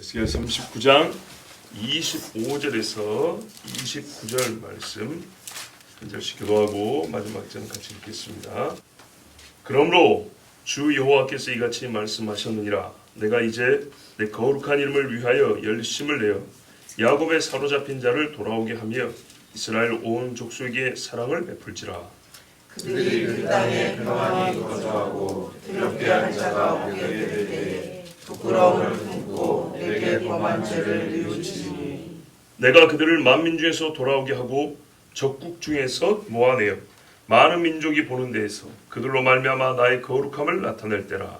에스겔 39장 25절에서 29절 말씀 한 절씩 기도하고 마지막 절 같이 읽겠습니다. 그러므로 주 여호와께서 이같이 말씀하셨느니라. 내가 이제 내 거룩한 이름을 위하여 열심을 내어 야곱의 사로잡힌 자를 돌아오게 하며 이스라엘 온 족속에게 사랑을 베풀지라. 그들이 그 땅에 평안히 거주하고 두렵게 할 자가 오게 될 때에 부끄러움을 품고 내게 범한 죄를 뉘우치니 내가 그들을 만민 중에서 돌아오게 하고 적국 중에서 모아내어 많은 민족이 보는 데에서 그들로 말미암아 나의 거룩함을 나타낼 때라.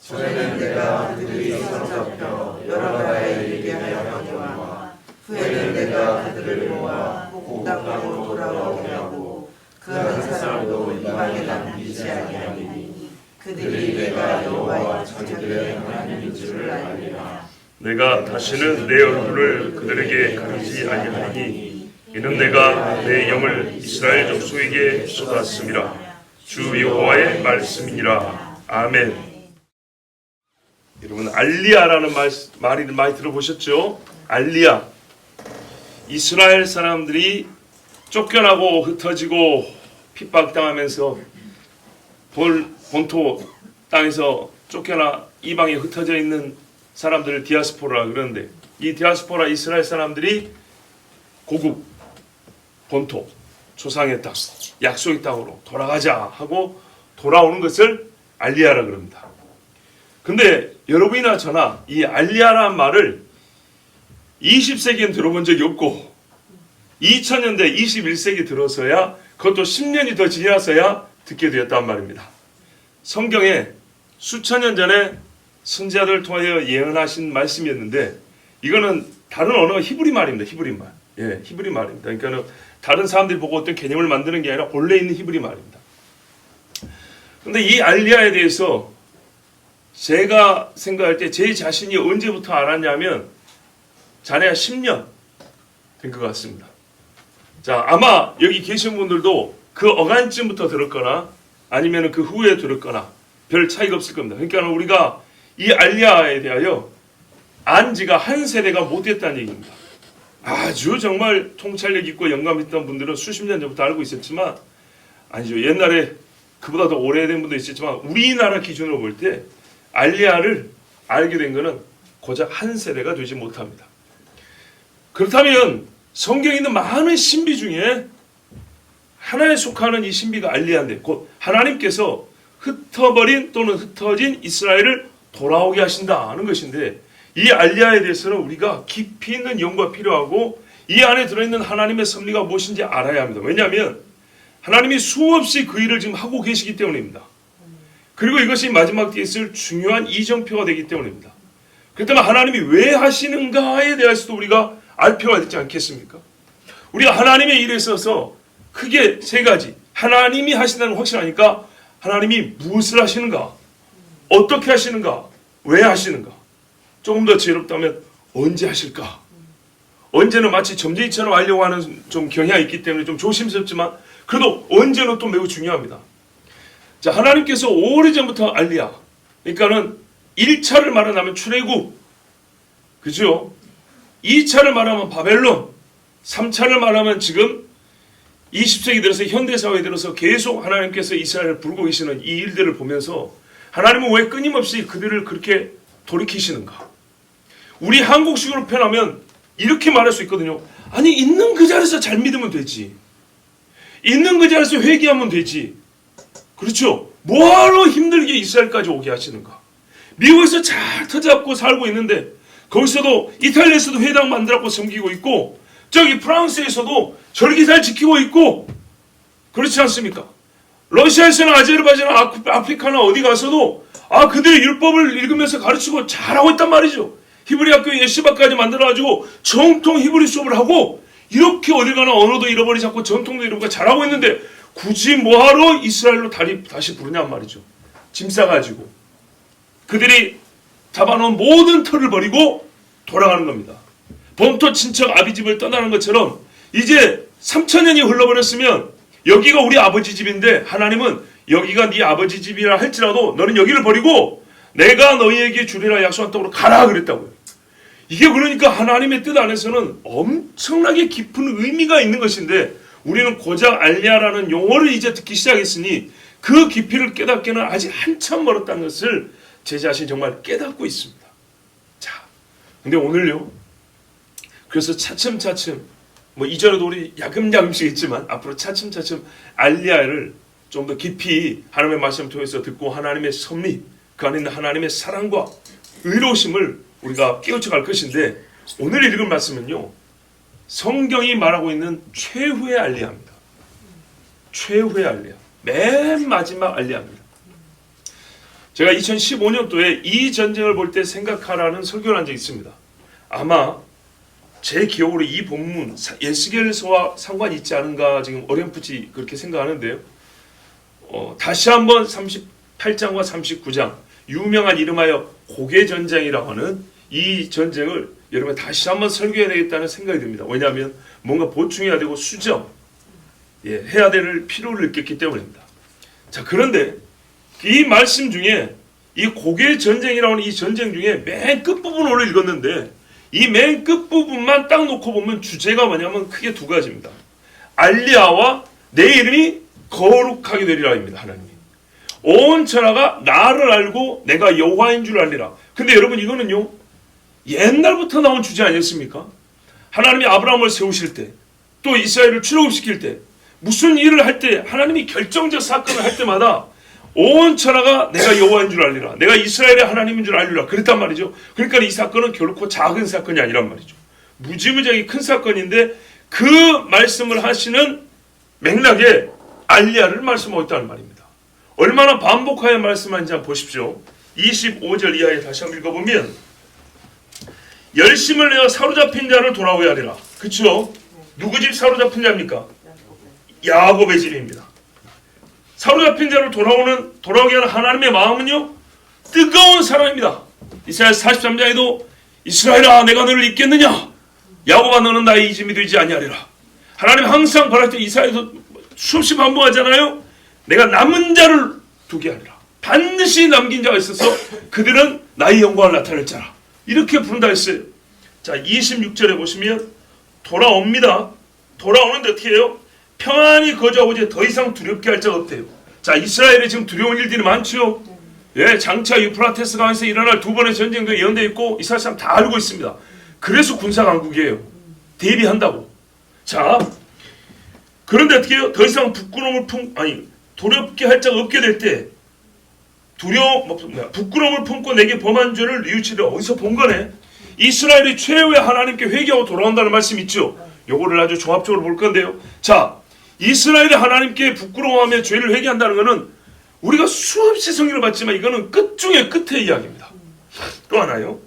전에는 내가 그들이 사로잡혀 여러 나라에 이르게 하였거니와 후에는 내가 그들을 모아 복 땅으로 돌아오게 하고 그 한 사람도 이방에 남기지 아니하리니 그들이 내가 여호와 자기들의 하나님인 줄을 알리라. 내가 다시는 내 얼굴을 그들에게 가리지 아니하리니 이는 내가 내 영을 이스라엘 족속에게 쏟았음이라. 주 여호와의 말씀이니라. 아멘. 여러분, 알리야라는 말을 많이 들어보셨죠? 알리야. 이스라엘 사람들이 쫓겨나고 흩어지고 핍박당하면서 본토 땅에서 쫓겨나 이방에 흩어져 있는 사람들을 디아스포라 그러는데, 이 디아스포라 이스라엘 사람들이 고국 본토 조상의 땅 약속의 땅으로 돌아가자 하고 돌아오는 것을 알리야라 그럽니다. 근데 여러분이나 저나 이 알리야라는 말을 20세기엔 들어본 적이 없고 2000년대 21세기 들어서야, 그것도 10년이 더 지나서야 듣게 되었단 말입니다. 성경에 수천 년 전에 선지자들을 통하여 예언하신 말씀이었는데, 이거는 다른 언어가 히브리 말입니다. 히브리 말. 예, 히브리 말입니다. 그러니까 다른 사람들이 보고 어떤 개념을 만드는 게 아니라 본래 있는 히브리 말입니다. 근데 이 알리야에 대해서 제가 생각할 때 제 자신이 언제부터 알았냐면 자네가 10년 된 것 같습니다. 자, 아마 여기 계신 분들도 그 어간쯤부터 들었거나 아니면 그 후에 들었거나 별 차이가 없을 겁니다. 그러니까 우리가 이 알리야에 대하여 안 지가 한 세대가 못 됐다는 얘기입니다. 아주 정말 통찰력 있고 영감 있던 분들은 수십 년 전부터 알고 있었지만, 아니죠, 옛날에 그보다 더 오래된 분도 있었지만 우리나라 기준으로 볼 때 알리야를 알게 된 것은 고작 한 세대가 되지 못합니다. 그렇다면 성경에 있는 많은 신비 중에 하나에 속하는 이 신비가 알리야인데, 곧 하나님께서 흩어버린 또는 흩어진 이스라엘을 돌아오게 하신다는 것인데, 이 알리야에 대해서는 우리가 깊이 있는 연구가 필요하고 이 안에 들어있는 하나님의 섭리가 무엇인지 알아야 합니다. 왜냐하면 하나님이 수없이 그 일을 지금 하고 계시기 때문입니다. 그리고 이것이 마지막 때에 있을 중요한 이정표가 되기 때문입니다. 그렇다면 하나님이 왜 하시는가에 대해서도 우리가 알 필요가 있지 않겠습니까? 우리가 하나님의 일에 있어서 크게 세 가지, 하나님이 하신다는 건 확실하니까 하나님이 무엇을 하시는가, 어떻게 하시는가, 왜 하시는가, 조금 더 지혜롭다면 언제 하실까. 언제는 마치 점쟁이처럼 하려고 하는 좀 경향이 있기 때문에 좀 조심스럽지만 그래도 언제는 또 매우 중요합니다. 자, 하나님께서 오래전부터 알리야, 그러니까는 1차를 말하면 출애굽, 그죠? 2차를 말하면 바벨론, 3차를 말하면 지금 20세기 들어서 현대사회에 들어서 계속 하나님께서 이스라엘을 부르고 계시는 이 일들을 보면서 하나님은 왜 끊임없이 그들을 그렇게 돌이키시는가? 우리 한국식으로 표현하면 이렇게 말할 수 있거든요. 아니, 있는 그 자리에서 잘 믿으면 되지. 있는 그 자리에서 회개하면 되지. 그렇죠? 뭐하러 힘들게 이스라엘까지 오게 하시는가? 미국에서 잘 터잡고 살고 있는데 거기서도 이탈리아에서도 회당 만들었고 섬기고 있고, 저기 프랑스에서도 절기잘 지키고 있고, 그렇지 않습니까? 러시아에서는 아제르바이잔, 아프리카나 어디 가서도 그들의 율법을 읽으면서 가르치고 잘하고 있단 말이죠. 히브리 학교 예시바까지 만들어가지고 정통 히브리 수업을 하고, 이렇게 어딜 가나 언어도 잃어버리지 않고 전통도 잃어버리고 잘하고 있는데 굳이 뭐하러 이스라엘로 다시 부르냔 말이죠. 짐 싸가지고 그들이 잡아놓은 모든 터를 버리고 돌아가는 겁니다. 본토 친척 아비집을 떠나는 것처럼 이제 3000년이 흘러버렸으면 여기가 우리 아버지 집인데, 하나님은 여기가 네 아버지 집이라 할지라도 너는 여기를 버리고 내가 너희에게 주리라 약속한 땅으로 가라 그랬다고요. 이게 그러니까 하나님의 뜻 안에서는 엄청나게 깊은 의미가 있는 것인데 우리는 고작 알리야라는 용어를 이제 듣기 시작했으니 그 깊이를 깨닫기는 아직 한참 멀었다는 것을 제 자신이 정말 깨닫고 있습니다. 자, 근데 오늘요. 그래서 차츰차츰 뭐 이전에도 우리 야금야금씩 했지만 앞으로 차츰차츰 알리야를 좀 더 깊이 하나님의 말씀을 통해서 듣고 하나님의 섭리, 그 안에 있는 하나님의 사랑과 의로우심을 우리가 깨우쳐갈 것인데 오늘 읽은 말씀은요. 성경이 말하고 있는 최후의 알리야입니다. 최후의 알리야. 맨 마지막 알리야입니다. 제가 2015년도에 이 전쟁을 볼 때 생각하라는 설교를 한 적이 있습니다. 아마 제 기억으로 이 본문 에스겔서와 상관이 있지 않은가 지금 어렴풋이 그렇게 생각하는데요. 다시 한번 38장과 39장 유명한 이름하여 고개전쟁이라고 하는 이 전쟁을 여러분 다시 한번 설교해야 되겠다는 생각이 듭니다. 왜냐하면 뭔가 보충해야 되고 해야 될 필요를 느꼈기 때문입니다. 자, 그런데 이 말씀 중에 이 고개전쟁이라고 하는 이 전쟁 중에 맨 끝부분을 오늘 읽었는데 이 맨 끝부분만 딱 놓고 보면 주제가 뭐냐면 크게 두 가지입니다. 알리야와 내 이름이 거룩하게 되리라입니다. 하나님이. 온 천하가 나를 알고 내가 여호와인 줄 알리라. 근데 여러분 이거는요. 옛날부터 나온 주제 아니었습니까? 하나님이 아브라함을 세우실 때 또 이스라엘을 출애굽시킬 때 무슨 일을 할 때 하나님이 결정적 사건을 할 때마다 온 천하가 내가 여호와인 줄 알리라. 내가 이스라엘의 하나님인 줄 알리라. 그랬단 말이죠. 그러니까 이 사건은 결코 작은 사건이 아니란 말이죠. 무지무지하게 큰 사건인데 그 말씀을 하시는 맥락에 알리야를 말씀하고 있다는 말입니다. 얼마나 반복하여 말씀하는지 한번 보십시오. 25절 이하에 다시 한번 읽어보면 열심을 내어 사로잡힌 자를 돌아오게 하리라. 그렇죠? 누구 집 사로잡힌 자입니까? 야곱의 집입니다. 사로잡힌 자를 돌아오게 하는 하나님의 마음은요 뜨거운 사랑입니다. 이사야 43장에도 이스라엘아 내가 너를 잊겠느냐? 야곱아 너는 나의 이름이 되지 아니하리라. 하나님 항상 바랄 때 이사야에서 수없이 반복하잖아요. 내가 남은 자를 두게 하리라. 반드시 남긴 자가 있어서 그들은 나의 영광을 나타낼 자라. 이렇게 부른다 했어요. 자, 26절에 보시면 돌아옵니다. 돌아오는데 어떻게 해요? 평안히 거주하고 이제 더 이상 두렵게 할 자가 없대요. 자, 이스라엘에 지금 두려운 일들이 많죠. 장차 유프라테스 강에서 일어날 두 번의 전쟁도 예언되어 있고 이스라엘 사람 다 알고 있습니다. 그래서 군사강국이에요. 대비한다고. 자, 그런데 어떻게 해요? 더 이상 두렵게 할 자가 없게 될 때 부끄러움을 품고 내게 범한 죄를 뉘우치려. 어디서 본 거네? 이스라엘이 최후의 하나님께 회개하고 돌아온다는 말씀 있죠. 요거를 아주 종합적으로 볼 건데요. 자, 이스라엘이 하나님께 부끄러워하며 죄를 회개한다는 것은 우리가 수없이 성경을 봤지만 이거는 끝 중에 끝의 이야기입니다. 또 하나요.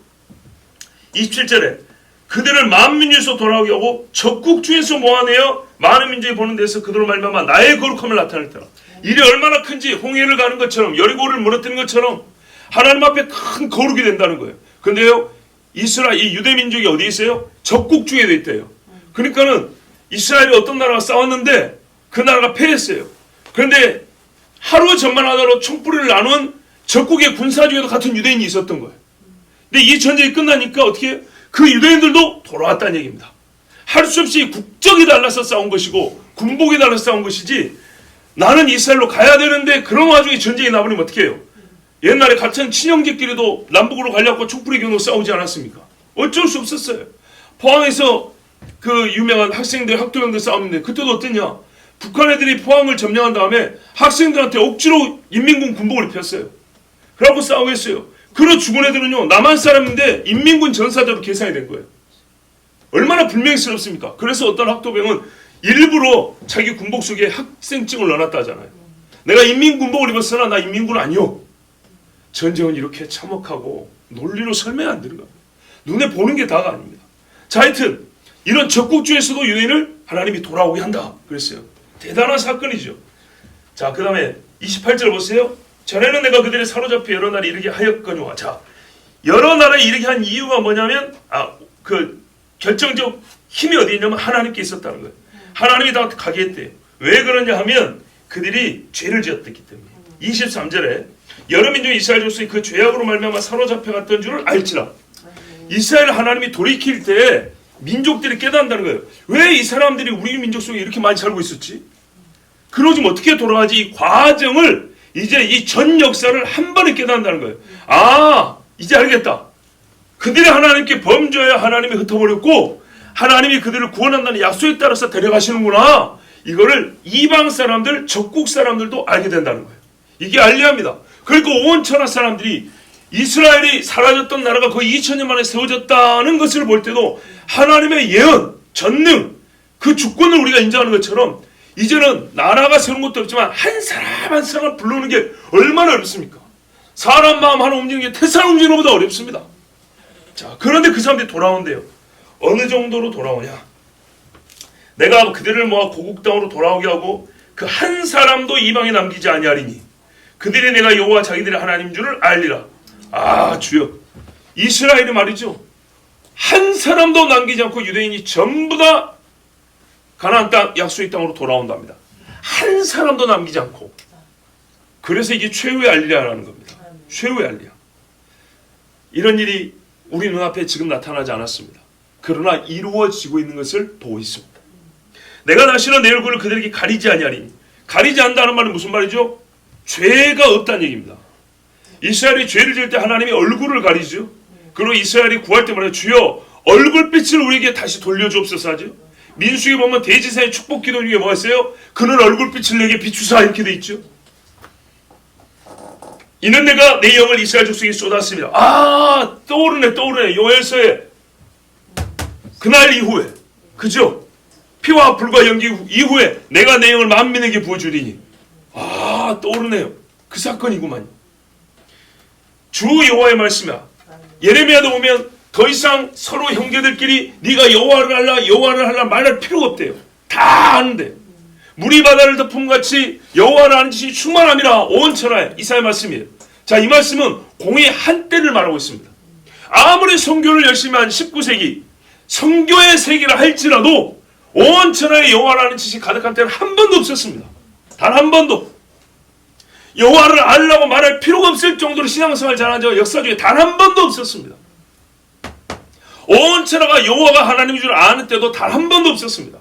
27절에 그들을 만민중에서 돌아오게 하고 적국 중에서 모아내어 많은 민족이 보는 데서 그들로 말미암아 나의 거룩함을 나타낼 때라. 일이 얼마나 큰지 홍해를 가는 것처럼 여리고를 무너뜨리는 것처럼 하나님 앞에 큰 거룩이 된다는 거예요. 근데요 이스라엘 이 유대 민족이 어디에 있어요? 적국 중에 돼 있대요. 그러니까는 이스라엘이 어떤 나라가 싸웠는데 그 나라가 패했어요. 그런데 하루 전만 하더라도 총뿌리를 나눈 적국의 군사 중에도 같은 유대인이 있었던 거예요. 근데 이 전쟁이 끝나니까 어떻게 그 유대인들도 돌아왔다는 얘기입니다. 할 수 없이 국적이 달라서 싸운 것이고 군복이 달라서 싸운 것이지 나는 이스라엘로 가야 되는데 그런 와중에 전쟁이 나버리면 어떻게 해요? 옛날에 같은 친형제끼리도 남북으로 가려고 촛불이 겨누고 싸우지 않았습니까? 어쩔 수 없었어요. 포항에서 그 유명한 학도병들 싸웠는데 그때도 어땠냐? 북한 애들이 포항을 점령한 다음에 학생들한테 억지로 인민군 군복을 입혔어요. 그러고 싸우겠어요. 그런 죽은 애들은요 남한 사람인데 인민군 전사자로 계산이 된 거예요. 얼마나 불명예스럽습니까? 그래서 어떤 학도병은 일부러 자기 군복 속에 학생증을 넣어놨다 하잖아요. 내가 인민군복을 입었으나 나 인민군 아니요. 전쟁은 이렇게 참혹하고 논리로 설명 안 되는 겁니다. 눈에 보는 게 다가 아닙니다. 자, 하여튼 이런 적국주에서도 유대인을 하나님이 돌아오게 한다 그랬어요. 대단한 사건이죠. 자, 그 다음에 28절 보세요. 전에는 내가 그들이 사로잡혀 여러 나라에 이르게 하였거니와. 자, 여러 나라에 이르게 한 이유가 뭐냐면 그 결정적 힘이 어디 있냐면 하나님께 있었다는 거예요. 하나님이 다 가게 했대요. 왜 그러냐 하면 그들이 죄를 지었기 때문에. 23절에 여러 민족이 이스라엘 족속이 그 죄악으로 말미암아 사로잡혀 갔던 줄을 알지라. 이스라엘 하나님이 돌이킬 때 민족들이 깨닫는다는 거예요. 왜 이 사람들이 우리 민족 속에 이렇게 많이 살고 있었지? 그러지면 어떻게 돌아가지? 이 과정을 이제 이 전 역사를 한 번에 깨닫는다는 거예요. 아, 이제 알겠다. 그들이 하나님께 범죄하여 하나님이 흩어버렸고 하나님이 그들을 구원한다는 약속에 따라서 데려가시는구나. 이거를 이방 사람들, 적국 사람들도 알게 된다는 거예요. 이게 알리야입니다. 그리고 온 천하 사람들이 이스라엘이 사라졌던 나라가 거의 2000년 만에 세워졌다는 것을 볼 때도 하나님의 예언, 전능, 그 주권을 우리가 인정하는 것처럼 이제는 나라가 세우는 것도 없지만 한 사람 한 사람을 불러오는 게 얼마나 어렵습니까? 사람 마음 하나 움직이는 게 태산 움직이는 것보다 어렵습니다. 자, 그런데 그 사람들이 돌아온대요. 어느 정도로 돌아오냐? 내가 그들을 모아 고국 땅으로 돌아오게 하고 그 한 사람도 이방에 남기지 아니하리니 그들이 내가 여호와 자기들의 하나님인 줄을 알리라. 아, 주여, 이스라엘이 말이죠, 한 사람도 남기지 않고 유대인이 전부 다 가나안 땅, 약속의 땅으로 돌아온답니다. 한 사람도 남기지 않고. 그래서 이게 최후의 알리야라는 겁니다. 최후의 알리야. 이런 일이 우리 눈앞에 지금 나타나지 않았습니다. 그러나 이루어지고 있는 것을 보고 있습니다. 내가 다시는 내 얼굴을 그들에게 가리지 아니하리니. 가리지 않는다는 말은 무슨 말이죠? 죄가 없다는 얘기입니다. 이스라엘이 죄를 지을 때 하나님이 얼굴을 가리죠. 그리고 이스라엘이 구할 때 말해요. 주여, 얼굴빛을 우리에게 다시 돌려주옵소서 하죠. 민수기 보면 대지사의 축복 기도 중에 뭐가 있어요? 그는 얼굴빛을 내게 비추사, 이렇게 돼 있죠. 이는 내가 내 영을 이스라엘 족속에 쏟았습니다. 아, 떠오르네. 요엘서에 그날 이후에, 그죠? 피와 불과 연기 이후에 내가 내 영을 만민에게 부어주리니. 아, 떠오르네요. 그 사건이구만. 주 여호와의 말씀이야. 예레미야도 보면 더 이상 서로 형제들끼리 네가 여호와를 할라 말할 필요가 없대요. 다 아는데. 물이 바다를 덮음같이 여호와를 아는 지식이 충만함이라 온 천하에. 이사야 말씀이에요. 자, 이 말씀은 공의 한때를 말하고 있습니다. 아무리 선교를 열심히 한 19세기 선교의 세계라 할지라도 온 천하에 여호와를 아는 지식이 가득한 때는 한 번도 없었습니다. 단 한 번도. 여호와를 알라고 말할 필요가 없을 정도로 신앙생활을 잘한 자가 역사 중에 단 한 번도 없었습니다. 온 천하가 여호와가 하나님인 줄 아는 때도 단 한 번도 없었습니다.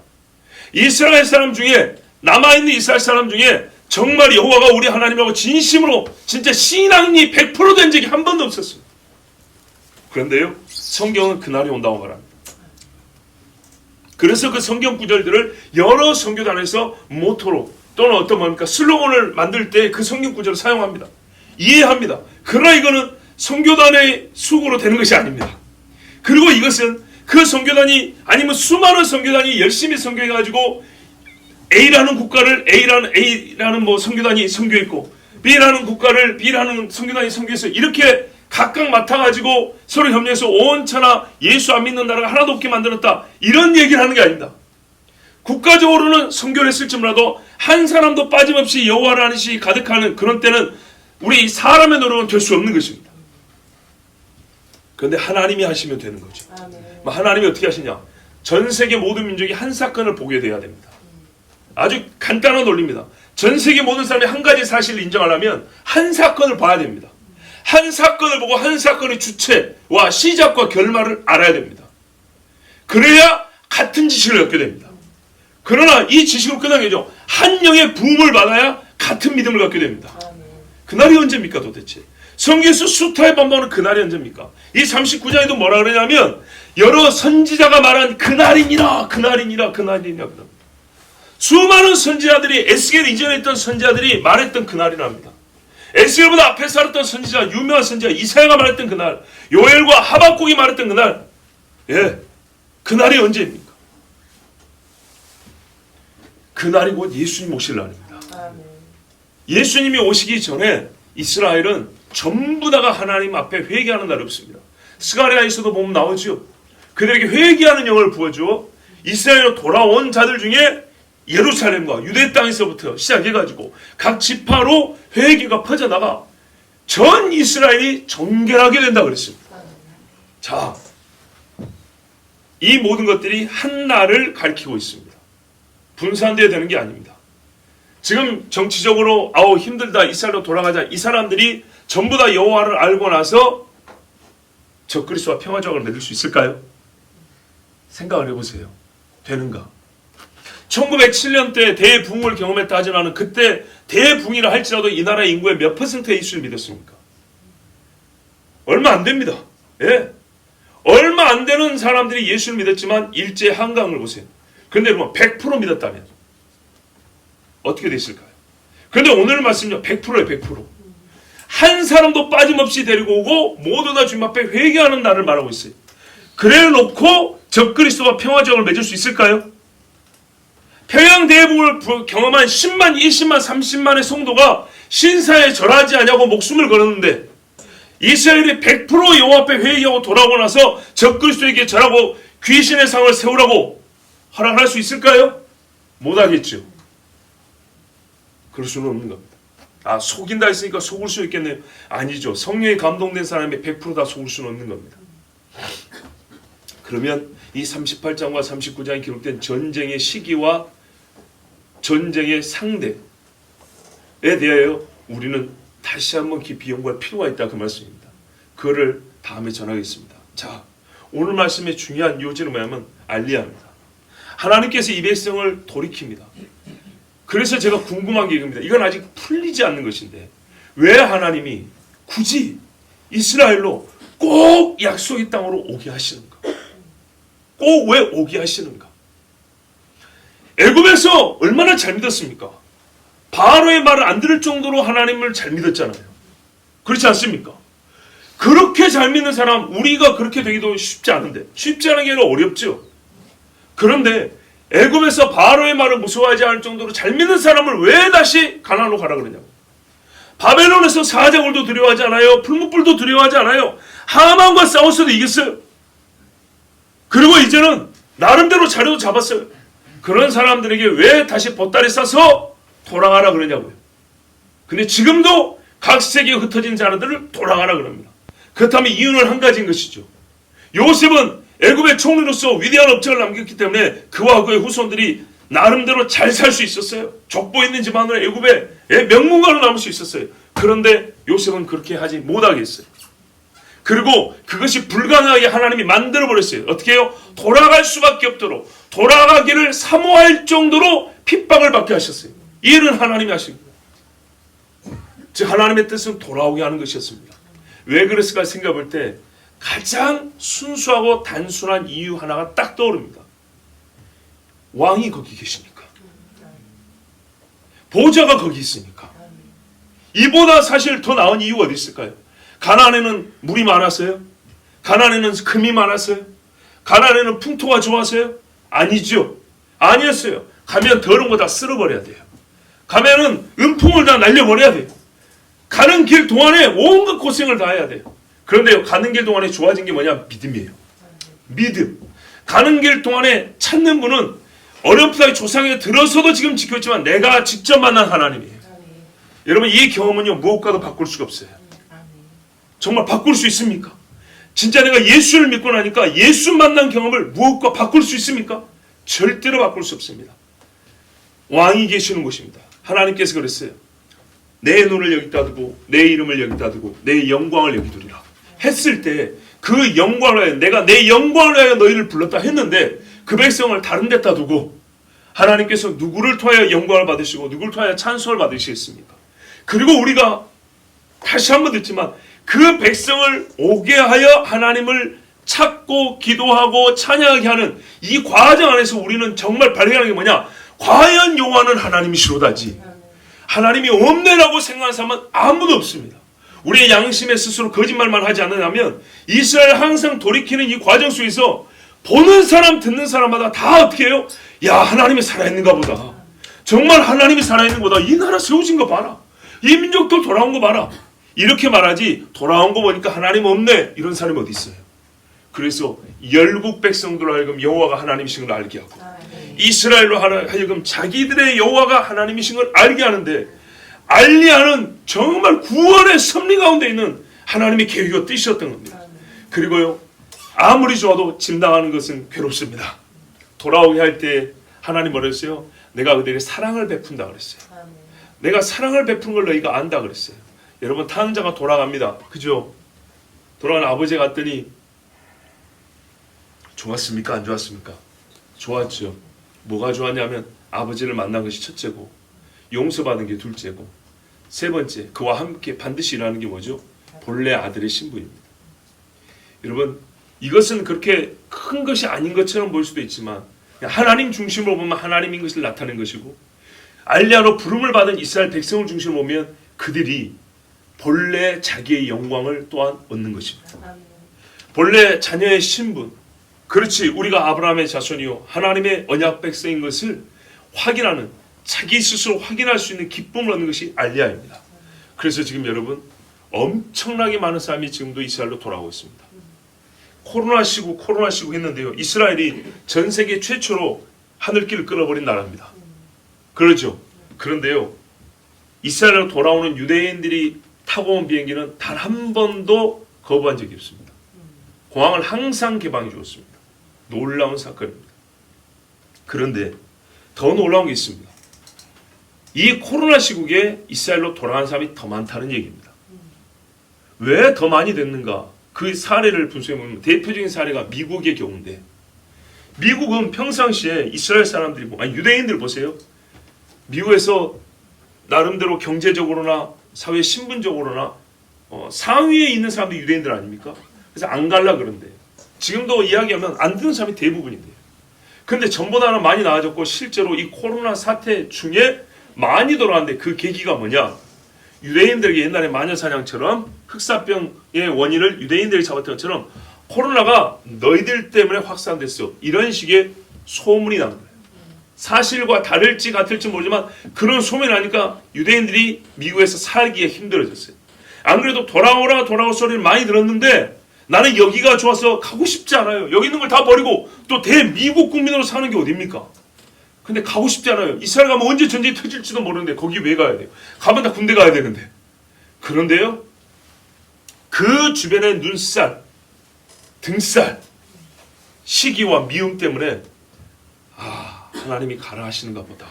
이스라엘 사람 중에, 남아있는 이스라엘 사람 중에 정말 여호와가 우리 하나님이라고 진심으로 진짜 신앙이 100% 된 적이 한 번도 없었습니다. 그런데요, 성경은 그날이 온다고 말합니다. 그래서 그 성경 구절들을 여러 선교단에서 모토로 또는 어떤 뭡니까, 슬로건을 만들 때 그 성경 구절을 사용합니다. 이해합니다. 그러나 이거는 선교단의 수고로 되는 것이 아닙니다. 그리고 이것은 그 선교단이, 아니면 수많은 선교단이 열심히 선교해가지고 A라는 국가를 A라는 뭐 선교단이 선교했고, B라는 국가를 B라는 선교단이 선교해서 이렇게 각각 맡아가지고 서로 협력해서 온 천하 예수 안 믿는 나라가 하나도 없게 만들었다, 이런 얘기를 하는 게 아닙니다. 국가적으로는 선교를 했을지 몰라도 한 사람도 빠짐없이 여호와를 아는 지식이 가득하는 그런 때는 우리 사람의 노력은 될 수 없는 것입니다. 그런데 하나님이 하시면 되는 거죠. 하나님이 어떻게 하시냐? 전 세계 모든 민족이 한 사건을 보게 돼야 됩니다. 아주 간단한 논리입니다. 전 세계 모든 사람이 한 가지 사실을 인정하려면 한 사건을 봐야 됩니다. 한 사건을 보고 한 사건의 주체와 시작과 결말을 알아야 됩니다. 그래야 같은 지식을 얻게 됩니다. 그러나 이 지식을 끝나게 되죠. 한 영의 부음을 받아야 같은 믿음을 갖게 됩니다. 그날이 언제입니까 도대체? 성경에서 수타에 반복하는 그날이 언제입니까? 이 39장에도 뭐라 그러냐면 여러 선지자가 말한 그날이니라. 수많은 선지자들이, 에스겔 이전에 있던 선지자들이 말했던 그날이랍니다. 에스겔보다 앞에 살았던 선지자, 유명한 선지자 이사야가 말했던 그날, 요엘과 하박국이 말했던 그날, 그날이 언제입니까? 그날이 곧 예수님 오실 날입니다. 예수님이 오시기 전에 이스라엘은 전부 다가 하나님 앞에 회개하는 날이 없습니다. 스가랴에서도 보면 나오죠. 그들에게 회개하는 영을 부어주어 이스라엘로 돌아온 자들 중에 예루살렘과 유대 땅에서부터 시작해가지고 각 지파로 회개가 퍼져나가 전 이스라엘이 정결하게 된다 그랬습니다. 자, 이 모든 것들이 한 날을 가리키고 있습니다. 분산되어야 되는 게 아닙니다. 지금 정치적으로 힘들다, 이스라엘로 돌아가자, 이 사람들이 전부 다 여호와를 알고 나서 적그리스도와 평화조약을 맺을 수 있을까요? 생각을 해보세요. 되는가? 1907년 때 대붕을 경험했다 하지만 그때 대붕이라 할지라도 이 나라의 인구의 몇 퍼센트의 예수를 믿었습니까? 얼마 안 됩니다. 예. 얼마 안 되는 사람들이 예수를 믿었지만 일제 한강을 보세요. 그런데 여러분 100% 믿었다면 어떻게 됐을까요? 그런데 오늘 말씀은요 100%예요. 100%. 한 사람도 빠짐없이 데리고 오고 모두 다 주님 앞에 회개하는 날을 말하고 있어요. 그래 놓고 적그리스도와 평화조약을 맺을 수 있을까요? 평양 대붕을 경험한 10만, 20만, 30만의 성도가 신사에 절하지 않냐고 목숨을 걸었는데 이스라엘이 100% 여호와 앞에 회개하고 돌아오고 나서 적그리스도에게 절하고 귀신의 상을 세우라고 허락할 수 있을까요? 못하겠죠. 그럴 수는 없는 겁니다. 속인다 했으니까 속을 수 있겠네요. 아니죠. 성령에 감동된 사람이 100% 다 속을 수는 없는 겁니다. 그러면 이 38장과 39장에 기록된 전쟁의 시기와 전쟁의 상대에 대하여 우리는 다시 한번 깊이 연구할 필요가 있다 그 말씀입니다. 그거를 다음에 전하겠습니다. 자, 오늘 말씀의 중요한 요지는 뭐냐면 알리야입니다. 하나님께서 이 백성을 돌이킵니다. 그래서 제가 궁금한 게 이겁니다. 이건 아직 풀리지 않는 것인데 왜 하나님이 굳이 이스라엘로 꼭 약속의 땅으로 오게 하시는가? 꼭 왜 오게 하시는가? 애굽에서 얼마나 잘 믿었습니까? 바로의 말을 안 들을 정도로 하나님을 잘 믿었잖아요. 그렇지 않습니까? 그렇게 잘 믿는 사람 우리가 그렇게 되기도 쉽지 않은데 쉽지 않은 게 아니라 어렵죠. 그런데 애굽에서 바로의 말을 무서워하지 않을 정도로 잘 믿는 사람을 왜 다시 가나안으로 가라 그러냐고. 바벨론에서 사자굴도 두려워하지 않아요. 풀무불도 두려워하지 않아요. 하만과 싸웠어도 이겼어요. 그리고 이제는 나름대로 자료도 잡았어요. 그런 사람들에게 왜 다시 보따리 싸서 돌아가라 그러냐고요. 근데 지금도 각 세계에 흩어진 자들을 돌아가라 그럽니다. 그렇다면 이유는 한 가지인 것이죠. 요셉은 애굽의 총리로서 위대한 업적을 남겼기 때문에 그와 그의 후손들이 나름대로 잘 살 수 있었어요. 족보 있는 집안으로 애굽의 명문가로 남을 수 있었어요. 그런데 요셉은 그렇게 하지 못하겠어요. 그리고 그것이 불가능하게 하나님이 만들어버렸어요. 어떻게 해요? 돌아갈 수밖에 없도록 돌아가기를 사모할 정도로 핍박을 받게 하셨어요. 이 일은 하나님이 하신 거예요. 즉 하나님의 뜻은 돌아오게 하는 것이었습니다. 왜 그랬을까 생각해 볼 때 가장 순수하고 단순한 이유 하나가 딱 떠오릅니다. 왕이 거기 계시니까. 보좌가 거기 있으니까. 이보다 사실 더 나은 이유가 어디 있을까요? 가나안에는 물이 많았어요? 가나안에는 금이 많았어요? 가나안에는 풍토가 좋았어요? 아니죠. 아니었어요. 가면 더러운 거 다 쓸어버려야 돼요. 가면은 음풍을 다 날려버려야 돼요. 가는 길 동안에 온갖 고생을 다 해야 돼요. 그런데 가는 길 동안에 좋아진 게 뭐냐? 믿음이에요. 믿음. 가는 길 동안에 찾는 분은 어렴풋하게 조상에 들어서도 지금 지켰지만 내가 직접 만난 하나님이에요. 여러분 이 경험은요 무엇과도 바꿀 수가 없어요. 정말 바꿀 수 있습니까? 진짜 내가 예수를 믿고 나니까 예수 만난 경험을 무엇과 바꿀 수 있습니까? 절대로 바꿀 수 없습니다. 왕이 계시는 곳입니다. 하나님께서 그랬어요. 내 눈을 여기다 두고 내 이름을 여기다 두고 내 영광을 여기 두리라 했을 때 그 영광을 위하여 내가 내 영광을 위하여 너희를 불렀다 했는데 그 백성을 다른 데다 두고 하나님께서 누구를 통하여 영광을 받으시고 누구를 통하여 찬송을 받으시겠습니까? 그리고 우리가 다시 한번 듣지만 그 백성을 오게 하여 하나님을 찾고 기도하고 찬양하게 하는 이 과정 안에서 우리는 정말 발견하는 게 뭐냐? 과연 여호와는 하나님이시로다지 하나님이 없네라고 생각하는 사람은 아무도 없습니다. 우리의 양심에 스스로 거짓말만 하지 않느냐면 이스라엘 항상 돌이키는 이 과정 속에서 보는 사람 듣는 사람마다 다 어떻게 해요? 야 하나님이 살아있는가 보다. 정말 하나님이 살아있는 거다. 이 나라 세워진 거 봐라. 이 민족도 돌아온 거 봐라. 이렇게 말하지 돌아온 거 보니까 하나님 없네 이런 사람이 어디 있어요. 그래서 열국 백성들로 하여금 여호와가 하나님이신 걸 알게 하고 이스라엘로 하여금 자기들의 여호와가 하나님이신 걸 알게 하는데 알리야는 정말 구원의 섭리 가운데 있는 하나님의 계획과 뜻이었던 겁니다. 그리고요 아무리 좋아도 짐당하는 것은 괴롭습니다. 돌아오게 할 때 하나님 뭐라 했어요? 내가 그들에게 사랑을 베푼다 그랬어요. 내가 사랑을 베푼 걸 너희가 안다 그랬어요. 여러분 탕자가 돌아갑니다. 그죠? 돌아간 아버지에 갔더니 좋았습니까? 안 좋았습니까? 좋았죠. 뭐가 좋았냐면 아버지를 만난 것이 첫째고 용서받은 게 둘째고 세 번째 그와 함께 반드시 일어나는 게 뭐죠? 본래 아들의 신부입니다. 여러분 이것은 그렇게 큰 것이 아닌 것처럼 보일 수도 있지만 하나님 중심으로 보면 하나님인 것을 나타낸 것이고 알리야로 부름을 받은 이스라엘 백성을 중심으로 보면 그들이 본래 자기의 영광을 또한 얻는 것입니다. 본래 자녀의 신분, 그렇지 우리가 아브라함의 자손이요 하나님의 언약 백성인 것을 확인하는 자기 스스로 확인할 수 있는 기쁨을 얻는 것이 알리야입니다. 그래서 지금 여러분 엄청나게 많은 사람이 지금도 이스라엘로 돌아오고 있습니다. 코로나 시국 했는데요. 이스라엘이 전 세계 최초로 하늘길을 끊어버린 나라입니다. 그렇죠. 그런데요. 이스라엘로 돌아오는 유대인들이 타고 온 비행기는 단 한 번도 거부한 적이 없습니다. 공항을 항상 개방해 주었습니다. 놀라운 사건입니다. 그런데 더 놀라운 게 있습니다. 이 코로나 시국에 이스라엘로 돌아간 사람이 더 많다는 얘기입니다. 왜 더 많이 됐는가? 그 사례를 분석해보면 대표적인 사례가 미국의 경우인데 미국은 평상시에 이스라엘 사람들이 유대인들 보세요. 미국에서 나름대로 경제적으로나 사회 신분적으로나 상위에 있는 사람들이 유대인들 아닙니까? 그래서 안 갈라 그런데 지금도 이야기하면 안 듣는 사람이 대부분인데요. 그런데 전보다는 많이 나아졌고 실제로 이 코로나 사태 중에 많이 돌아왔는데 그 계기가 뭐냐? 유대인들에게 옛날에 마녀사냥처럼 흑사병의 원인을 유대인들이 잡았던 것처럼 코로나가 너희들 때문에 확산됐어. 이런 식의 소문이 난 거예요. 사실과 다를지 같을지 모르지만 그런 소문이 나니까 유대인들이 미국에서 살기에 힘들어졌어요. 안 그래도 돌아오라 소리를 많이 들었는데 나는 여기가 좋아서 가고 싶지 않아요. 여기 있는 걸 다 버리고 또 대미국 국민으로 사는 게 어딥니까? 근데 가고 싶지 않아요. 이스라엘 가면 언제 전쟁이 터질지도 모르는데 거기 왜 가야 돼요? 가면 다 군대 가야 되는데. 그런데요. 그 주변의 눈살, 등살, 시기와 미움 때문에 하나님이 가라 하시는가 보다.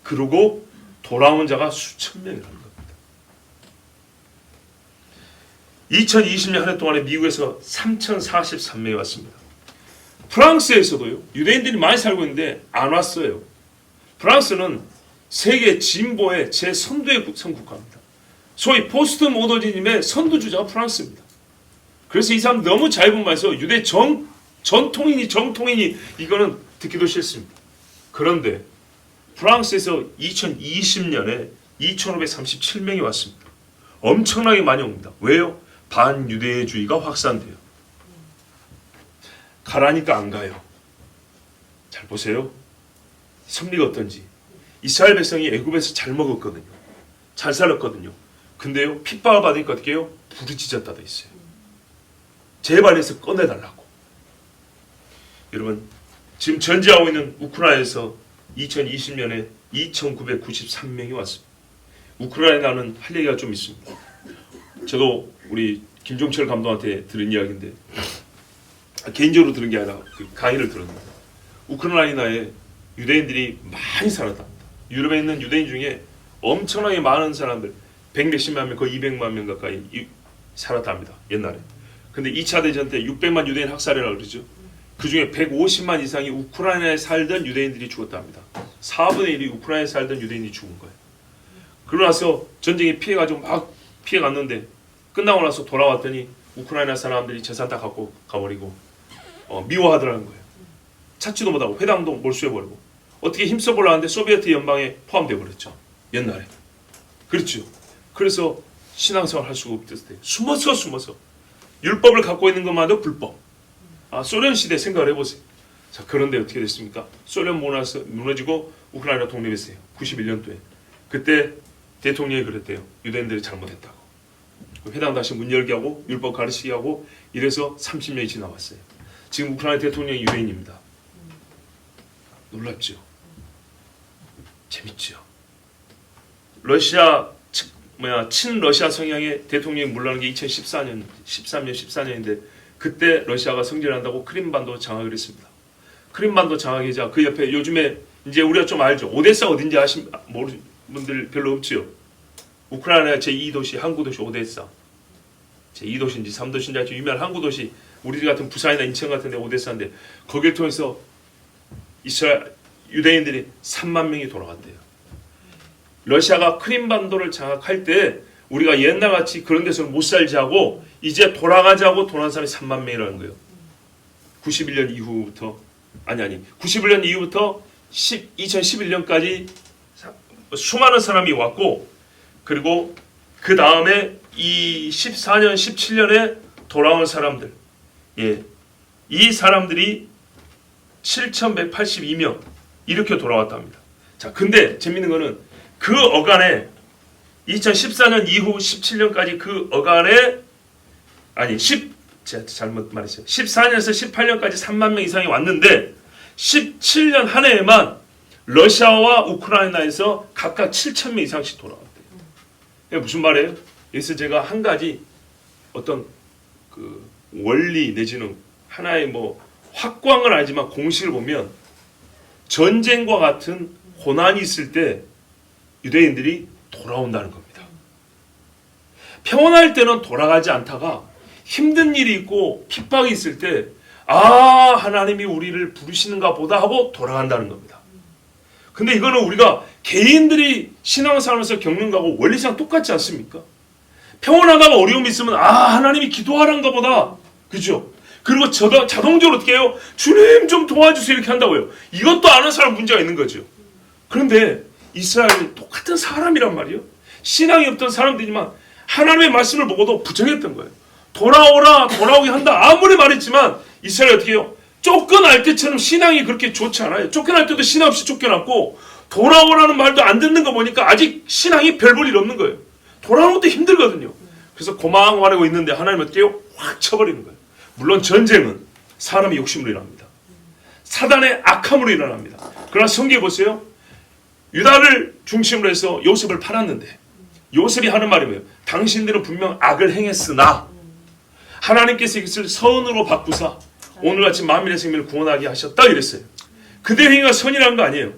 그러고 돌아온 자가 수천 명이라는 겁니다. 2020년 한 해 동안에 미국에서 3,043명이 왔습니다. 프랑스에서도요. 유대인들이 많이 살고 있는데 안 왔어요. 프랑스는 세계 진보의 제선두의 선국가입니다. 소위 포스트 모더니즘의 선두주자가 프랑스입니다. 그래서 이 사람 너무 자유분방해서 유대 정통인이 이거는 듣기도 싫습니다. 그런데 프랑스에서 2020년에 2,537명이 왔습니다. 엄청나게 많이 옵니다. 왜요? 반유대주의가 확산돼요. 가라니까 안 가요. 잘 보세요. 섭리가 어떤지. 이스라엘 백성이 애굽에서 잘 먹었거든요. 잘 살았거든요. 근데요, 핍박을 받으니까 어떻게 해요? 부르짖었다 돼 있어요. 제발해서 꺼내달라고. 여러분, 지금 전제하고 있는 우크라이나에서 2020년에 2,993명이 왔습니다. 우크라이나는 할 얘기가 좀 있습니다. 저도 우리 김종철 감독한테 들은 이야기인데 개인적으로 들은 게 아니라 그 강의를 들었는데 우크라이나에 유대인들이 많이 살았답니다. 유럽에 있는 유대인 중에 엄청나게 많은 사람들 100몇십만 명, 거의 200만 명 가까이 살았답니다. 옛날에. 근데 2차 대전 때 600만 유대인 학살이라고 그러죠. 그 중에 150만 이상이 우크라이나에 살던 유대인들이 죽었답니다. 4분의 1이 우크라이나에 살던 유대인이 죽은 거예요. 그러고 나서 전쟁에 피해가지고 막 피해갔는데 끝나고 나서 돌아왔더니 우크라이나 사람들이 재산 다 갖고 가버리고 미워하더라는 거예요. 찾지도 못하고 회당도 몰수해버리고 어떻게 힘써보려 하는데 소비에트 연방에 포함되어 버렸죠. 옛날에. 그렇죠. 그래서 신앙생활 할 수가 없었대요. 숨어서 율법을 갖고 있는 것만도 불법. 소련 시대 생각을 해보세요. 자, 그런데 어떻게 됐습니까? 소련 무너지고 우크라이나 독립했어요. 91년도에. 그때 대통령이 그랬대요. 유대인들이 잘못했다고. 회당 다시 문 열게 하고 율법 가르치게 하고 이래서 30년이 지나왔어요. 지금 우크라이나 대통령이 유대인입니다. 놀랍죠? 재밌죠? 러시아 친러시아 성향의 대통령이 물러난 게 2014년인데 그때 러시아가 성전한다고 크림반도 장악을 했습니다. 크림반도 장악이자 그 옆에 요즘에 이제 우리가 좀 알죠. 오데사 어딘지 모르는 분들 별로 없지요. 우크라이나 제2도시 항구 도시 오데사. 제2도시인지 3도시인지 아주 유명한 항구 도시, 우리 같은 부산이나 인천 같은 데 오데사인데 거기를 통해서 이스라엘 유대인들이 3만 명이 돌아간대요. 러시아가 크림반도를 장악할 때 우리가 옛날같이 그런 데서는 못 살지 하고 이제 돌아가자고 돌아간 사람이 3만 명이라는 거예요. 91년 이후부터 91년 이후부터 2011년까지 수많은 사람이 왔고, 그리고 그 다음에 이 14년 17년에 돌아온 사람들, 이 사람들이 7,182명 이렇게 돌아왔답니다. 자, 근데 재밌는 거는 그 어간에 2014년 이후 17년까지 그 어간에 제가 잘못 말했어요. 14년에서 18년까지 3만 명 이상이 왔는데 17년 한 해에만 러시아와 우크라이나에서 각각 7천 명 이상씩 돌아왔대요. 이게 무슨 말이에요? 여기서 제가 한 가지 어떤 그 원리 내지는 하나의 뭐 확고한 건 아니지만 공식을 보면 전쟁과 같은 고난이 있을 때 유대인들이 돌아온다는 겁니다. 평온할 때는 돌아가지 않다가 힘든 일이 있고 핍박이 있을 때 하나님이 우리를 부르시는가 보다 하고 돌아간다는 겁니다. 근데 이거는 우리가 개인들이 신앙생활에서 겪는 거하고 원리상 똑같지 않습니까? 평온하다가 어려움이 있으면 하나님이 기도하란가 보다, 그죠? 그리고 자동적으로 어떻게 해요? 주님 좀 도와주세요 이렇게 한다고요. 이것도 아는 사람 문제가 있는 거죠. 그런데 이스라엘이 똑같은 사람이란 말이에요. 신앙이 없던 사람들이지만 하나님의 말씀을 보고도 부정했던 거예요. 돌아오게 한다 아무리 말했지만 이스라엘이 어떻게 해요? 쫓겨날 때처럼 신앙이 그렇게 좋지 않아요. 쫓겨날 때도 신앙 없이 쫓겨났고 돌아오라는 말도 안 듣는 거 보니까 아직 신앙이 별 볼 일 없는 거예요. 돌아오는 것도 힘들거든요. 그래서 고망하고 있는데 하나님 어떻게 해요? 확 쳐버리는 거예요. 물론 전쟁은 사람의 욕심으로 일어납니다. 사단의 악함으로 일어납니다. 그러나 성경에 보세요. 유다를 중심으로 해서 요셉을 팔았는데 요셉이 하는 말이 뭐예요? 당신들은 분명 악을 행했으나 하나님께서 이것을 선으로 바꾸사 오늘같이 만민의 생명을 구원하게 하셨다 이랬어요. 그들의 행위가 선이라는 거 아니에요.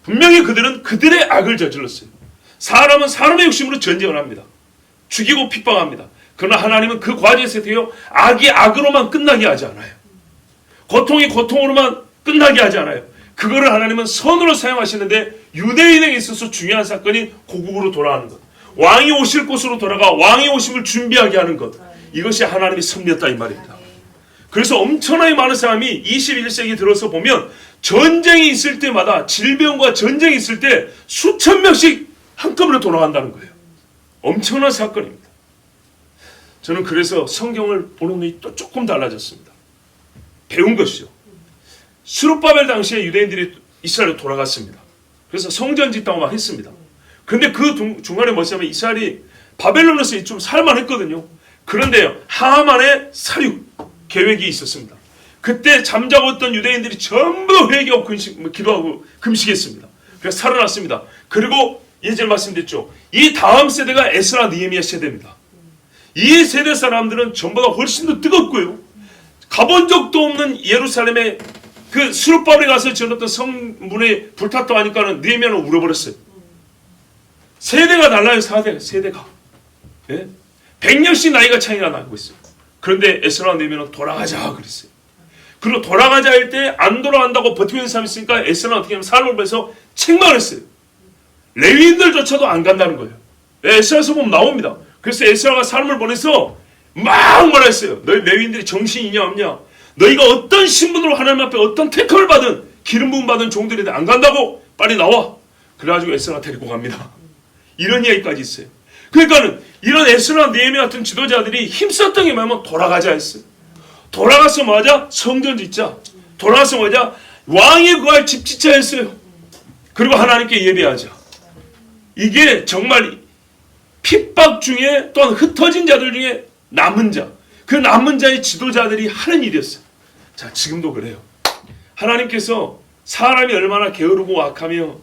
분명히 그들은 그들의 악을 저질렀어요. 사람은 사람의 욕심으로 전쟁을 합니다. 죽이고 핍박합니다. 그러나 하나님은 그 과정에서 돼요. 악이 악으로만 끝나게 하지 않아요. 고통이 고통으로만 끝나게 하지 않아요. 그거를 하나님은 선으로 사용하시는데 유대인에게 있어서 중요한 사건이 고국으로 돌아가는 것, 왕이 오실 곳으로 돌아가 왕이 오심을 준비하게 하는 것, 이것이 하나님의 섭리였다 이 말입니다. 그래서 엄청나게 많은 사람이 21세기 들어서 보면 전쟁이 있을 때마다 질병과 전쟁이 있을 때 수천 명씩 한꺼번에 돌아간다는 거예요. 엄청난 사건입니다. 저는 그래서 성경을 보는 눈이 또 조금 달라졌습니다. 배운 것이죠. 스룹바벨 당시에 유대인들이 이스라엘로 돌아갔습니다. 그래서 성전 짓다고 막 했습니다. 그런데 그 중간에 뭐냐면 이스라엘이 바벨론에서 좀 살만했거든요. 그런데요, 하만의 사륙 계획이 있었습니다. 그때 잠자고 있던 유대인들이 전부 회개하고 기도하고 금식했습니다. 그래서 살아났습니다. 그리고 예전에 말씀드렸죠. 이 다음 세대가 에스라 느헤미야 세대입니다. 이 세대 사람들은 전보다 훨씬 더 뜨겁고요. 가본 적도 없는 예루살렘에 그 스룹바벨에 가서 지어놨던 성문에 불탔다고 하니까는 느헤미야는 울어버렸어요. 세대가 달라요. 세대가. 100년씩 나이가 차이가 나고 있어요. 그런데 에스라 느헤미야는 돌아가자 그랬어요. 그리고 돌아가자 할 때 안 돌아간다고 버티고 있는 사람이 있으니까 에스라는 어떻게 하면 삶을 보면서 책망을 했어요. 레위인들조차도 안 간다는 거예요. 에스라에서 보면 나옵니다. 그래서 에스라가 삶을 보내서 막 말했어요. 너희 레위인들이 정신이 있냐 없냐? 너희가 어떤 신분으로 하나님 앞에 어떤 택함을 받은 기름 부음 받은 종들인데 안 간다고? 빨리 나와. 그래가지고 에스라 데리고 갑니다. 이런 이야기까지 있어요. 그러니까는 이런 에스라 느헤미야 같은 지도자들이 힘썼던 게 뭐냐면 돌아가자 했어요. 돌아가서 뭐하자? 성전 짓자. 돌아가서 뭐하자? 왕이 구할 집 짓자 했어요. 그리고 하나님께 예배하자. 이게 정말 핍박 중에 또한 흩어진 자들 중에 남은 자, 그 남은 자의 지도자들이 하는 일이었어요. 자, 지금도 그래요. 하나님께서 사람이 얼마나 게으르고 악하며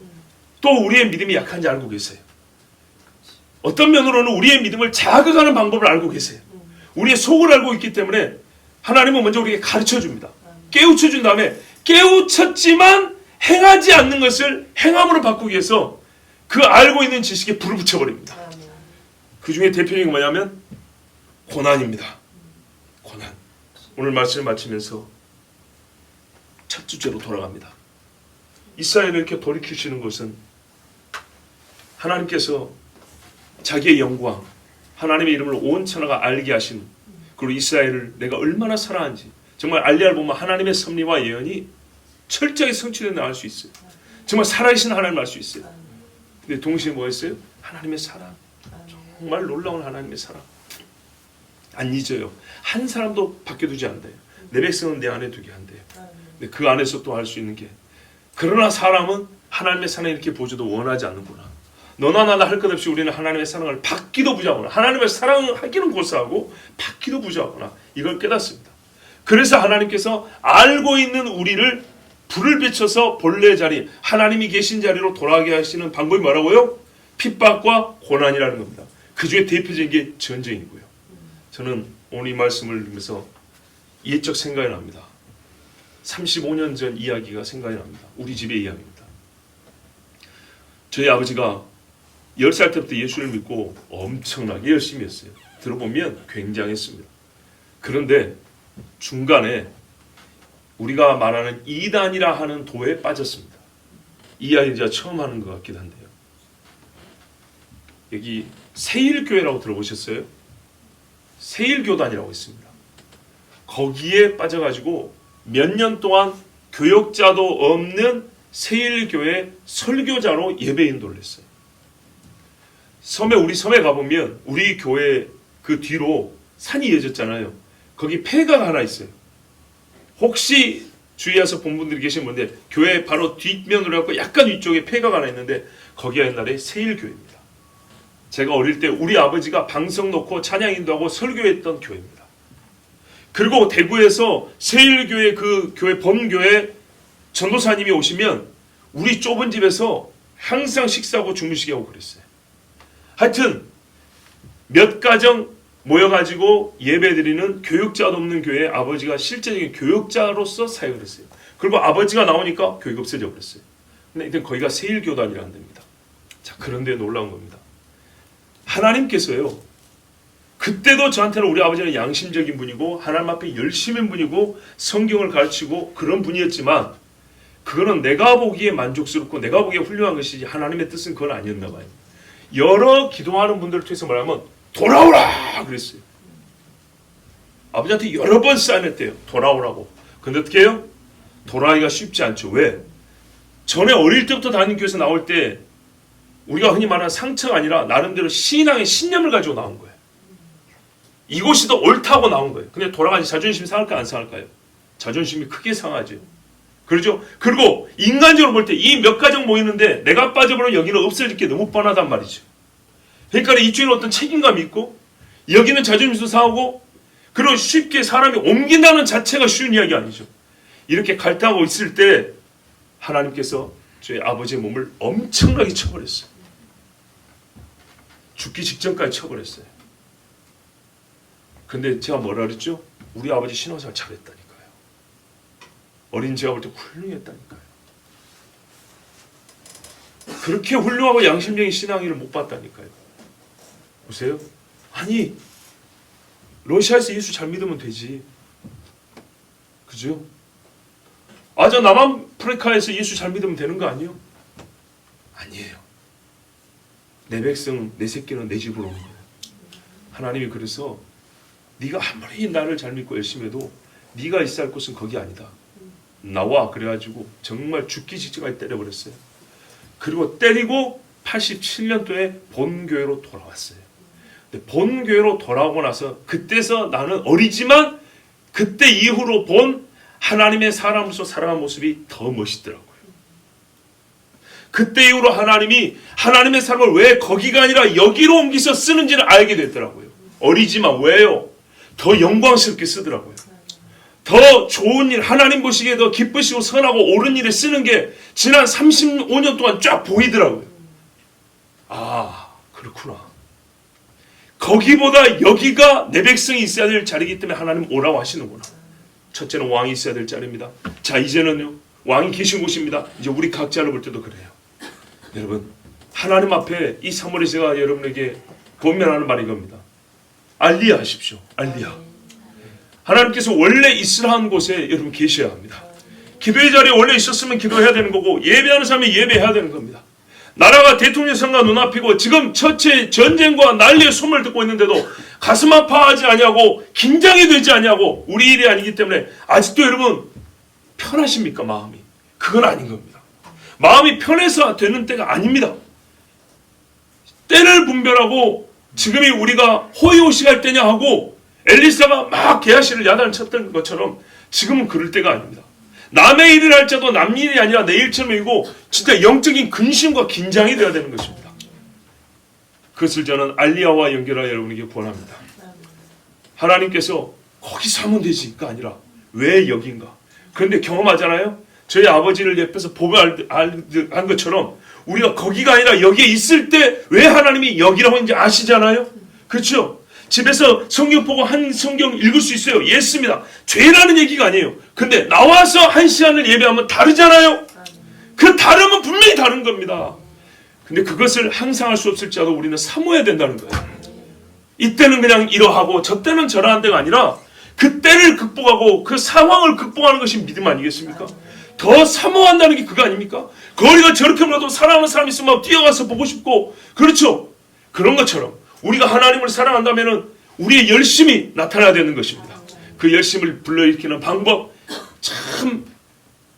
또 우리의 믿음이 약한지 알고 계세요. 어떤 면으로는 우리의 믿음을 자극하는 방법을 알고 계세요. 우리의 속을 알고 있기 때문에 하나님은 먼저 우리에게 가르쳐줍니다. 깨우쳐준 다음에 깨우쳤지만 행하지 않는 것을 행함으로 바꾸기 위해서 그 알고 있는 지식에 불을 붙여버립니다. 그 중에 대표적인 게 뭐냐면 고난입니다. 고난. 오늘 말씀을 마치면서 첫 주제로 돌아갑니다. 이스라엘을 이렇게 돌이키시는 것은 하나님께서 자기의 영광, 하나님의 이름을 온 천하가 알게 하신, 그리고 이스라엘을 내가 얼마나 사랑하는지, 정말 알리아를 보면 하나님의 섭리와 예언이 철저히 성취되는 알 수 있어요. 정말 살아계신 하나님을 알 수 있어요. 근데 동시에 뭐였어요? 하나님의 사랑. 정말 놀라운 하나님의 사랑. 안 잊어요. 한 사람도 밖에 두지 않대요. 내 백성은 내 안에 두게 한대요. 근데 그 안에서 또 할 수 있는 게, 그러나 사람은 하나님의 사랑을 이렇게 보지도 원하지 않는구나. 너나 나나 할 것 없이 우리는 하나님의 사랑을 받기도 부자하구나. 하나님의 사랑을 하기는 고사하고 받기도 부자하구나. 이걸 깨닫습니다. 그래서 하나님께서 알고 있는 우리를 불을 비춰서 본래 자리, 하나님이 계신 자리로 돌아가게 하시는 방법이 뭐라고요? 핍박과 고난이라는 겁니다. 그 중에 대표적인 게 전쟁이고요. 저는 오늘 이 말씀을 들으면서 옛적 생각이 납니다. 35년 전 이야기가 생각이 납니다. 우리 집의 이야기입니다. 저희 아버지가 10살 때부터 예수를 믿고 엄청나게 열심히 했어요. 들어보면 굉장했습니다. 그런데 중간에 우리가 말하는 이단이라 하는 도에 빠졌습니다. 이 이야기를 제가 처음 하는 것 같기도 한데요. 여기 세일교회라고 들어보셨어요? 세일교단이라고 있습니다. 거기에 빠져가지고 몇 년 동안 교역자도 없는 세일교회 설교자로 예배 인도를 했어요. 우리 섬에 가보면 우리 교회 그 뒤로 산이 이어졌잖아요. 거기 폐가가 하나 있어요. 혹시 주위에서 본 분들이 계신 분데, 교회 바로 뒷면으로 해서 약간 위쪽에 폐가가 하나 있는데 거기가 옛날에 세일교회입니다. 제가 어릴 때 우리 아버지가 방송 놓고 찬양 인도하고 설교했던 교회입니다. 그리고 대구에서 세일교회 그 교회 본교회 전도사님이 오시면 우리 좁은 집에서 항상 식사하고 주무시게 하고 그랬어요. 하여튼 몇 가정 모여가지고 예배드리는 교육자도 없는 교회에 아버지가 실제적인 교육자로서 사역을 했어요. 그리고 아버지가 나오니까 교육 없어져 버렸어요. 근데 일단 거기가 세일교단이라는 데입니다. 자, 그런데 놀라운 겁니다. 하나님께서요, 그때도 저한테는 우리 아버지는 양심적인 분이고 하나님 앞에 열심인 분이고 성경을 가르치고 그런 분이었지만, 그거는 내가 보기에 만족스럽고 내가 보기에 훌륭한 것이지 하나님의 뜻은 그건 아니었나 봐요. 여러 기도하는 분들을 통해서 말하면 돌아오라 그랬어요. 아버지한테 여러 번 사인했대요. 돌아오라고. 근데 어떻게 해요? 돌아오기가 쉽지 않죠. 왜? 전에 어릴 때부터 다니는 교회에서 나올 때 우리가 흔히 말하는 상처가 아니라 나름대로 신앙의 신념을 가지고 나온 거예요. 이것이 더 옳다고 나온 거예요. 근데 돌아가지 자존심이 상할까 안 상할까요? 자존심이 크게 상하죠. 그렇죠? 그리고 인간적으로 볼 때 이 몇 가정 모이는데 내가 빠져버리면 여기는 없어질 게 너무 뻔하단 말이죠. 그러니까 이쪽에는 어떤 책임감이 있고 여기는 자존심도 상하고, 그리고 쉽게 사람이 옮긴다는 자체가 쉬운 이야기 아니죠. 이렇게 갈등하고 있을 때 하나님께서 저희 아버지의 몸을 엄청나게 쳐버렸어요. 죽기 직전까지 쳐버렸어요. 근데 제가 뭐라 그랬죠? 우리 아버지 신앙생활 잘했다니까요. 어린 제가 볼 때 훌륭했다니까요. 그렇게 훌륭하고 양심적인 신앙인을 못 봤다니까요. 보세요. 아니, 러시아에서 예수 잘 믿으면 되지. 그죠? 아, 저 남아프리카에서 예수 잘 믿으면 되는 거 아니에요? 아니에요. 내 백성, 내 새끼는 내 집으로 오는 거예요. 하나님이 그래서 네가 아무리 나를 잘 믿고 열심히 해도 네가 있어야 할 곳은 거기 아니다. 나와. 그래가지고 정말 죽기 직전까지 때려버렸어요. 그리고 때리고 87년도에 본교회로 돌아왔어요. 근데 본교회로 돌아오고 나서 그때서 나는 어리지만 그때 이후로 본 하나님의 사람으로서 살아가는 모습이 더 멋있더라고요. 그때 이후로 하나님이 하나님의 사람을 왜 거기가 아니라 여기로 옮기서 쓰는지를 알게 됐더라고요. 어리지만 왜요? 더 영광스럽게 쓰더라고요. 더 좋은 일, 하나님 보시기에 더 기쁘시고 선하고 옳은 일에 쓰는 게 지난 35년 동안 쫙 보이더라고요. 아, 그렇구나. 거기보다 여기가 내 백성이 있어야 될 자리이기 때문에 하나님 오라고 하시는구나. 첫째는 왕이 있어야 될 자리입니다. 자, 이제는요, 왕이 계신 곳입니다. 이제 우리 각자를 볼 때도 그래요. 여러분, 하나님 앞에 이 3월에 제가 여러분에게 권면하는 말이 이겁니다. 알리야 하십시오. 알리야. 하나님께서 원래 있으라는 곳에 여러분 계셔야 합니다. 기도의 자리에 원래 있었으면 기도해야 되는 거고, 예배하는 사람이 예배해야 되는 겁니다. 나라가 대통령 선거가 눈앞이고 지금 처체 전쟁과 난리의 소문을 듣고 있는데도 가슴 아파하지 아니하고 긴장이 되지 아니하고 우리 일이 아니기 때문에 아직도 여러분 편하십니까? 마음이? 그건 아닌 겁니다. 마음이 편해서 되는 때가 아닙니다. 때를 분별하고 지금이 우리가 호의호식할 때냐 하고 엘리사가 막 게하시를 야단을 쳤던 것처럼 지금은 그럴 때가 아닙니다. 남의 일을 할지라도 남 일이 아니라 내 일처럼 이고 진짜 영적인 근심과 긴장이 되어야 되는 것입니다. 그것을 저는 알리야와 연결하여 여러분에게 권합니다. 하나님께서 거기서 하면 되지가 아니라 왜 여긴가? 그런데 경험하잖아요. 저희 아버지를 옆에서 보고 한 것처럼 우리가 거기가 아니라 여기에 있을 때 왜 하나님이 여기라고 하는지 아시잖아요. 그렇죠? 집에서 성경 보고 한 성경 읽을 수 있어요. 예습니다. 죄라는 얘기가 아니에요. 근데 나와서 한 시간을 예배하면 다르잖아요. 그 다름은 분명히 다른 겁니다. 근데 그것을 항상 할 수 없을지라도 우리는 사모해야 된다는 거예요. 이때는 그냥 이러하고 저 때는 저러한 데가 아니라 그 때를 극복하고 그 상황을 극복하는 것이 믿음 아니겠습니까? 더 사모한다는 게 그거 아닙니까? 거리가 저렇게 몰라도 사랑하는 사람이 있으면 뛰어가서 보고 싶고, 그렇죠? 그런 것처럼 우리가 하나님을 사랑한다면 우리의 열심이 나타나야 되는 것입니다. 그 열심을 불러일으키는 방법, 참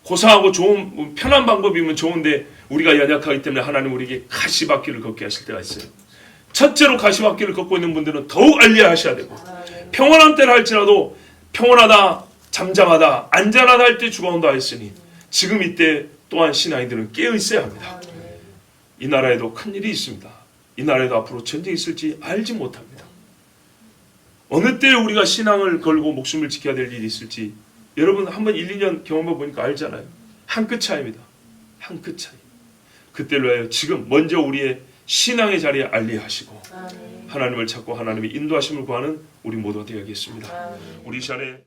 고상하고 좋은 편한 방법이면 좋은데 우리가 연약하기 때문에 하나님 우리에게 가시밭길을 걷게 하실 때가 있어요. 첫째로 가시밭길을 걷고 있는 분들은 더욱 알려야 하셔야 되고, 평온한 때를 할지라도 평온하다, 잠잠하다, 안전하다 할 때 주가 온다 했으니 지금 이때 또한 신앙인들은 깨어 있어야 합니다. 이 나라에도 큰일이 있습니다. 이 나라에도 앞으로 전쟁이 있을지 알지 못합니다. 어느 때에 우리가 신앙을 걸고 목숨을 지켜야 될 일이 있을지 여러분 한번 1, 2년 경험해 보니까 알잖아요. 한 끗 차이입니다. 한 끗 차이. 그때로 하여 지금 먼저 우리의 신앙의 자리에 알리하시고 하나님을 찾고 하나님의 인도하심을 구하는 우리 모두가 되어야겠습니다. 우리 이 시간에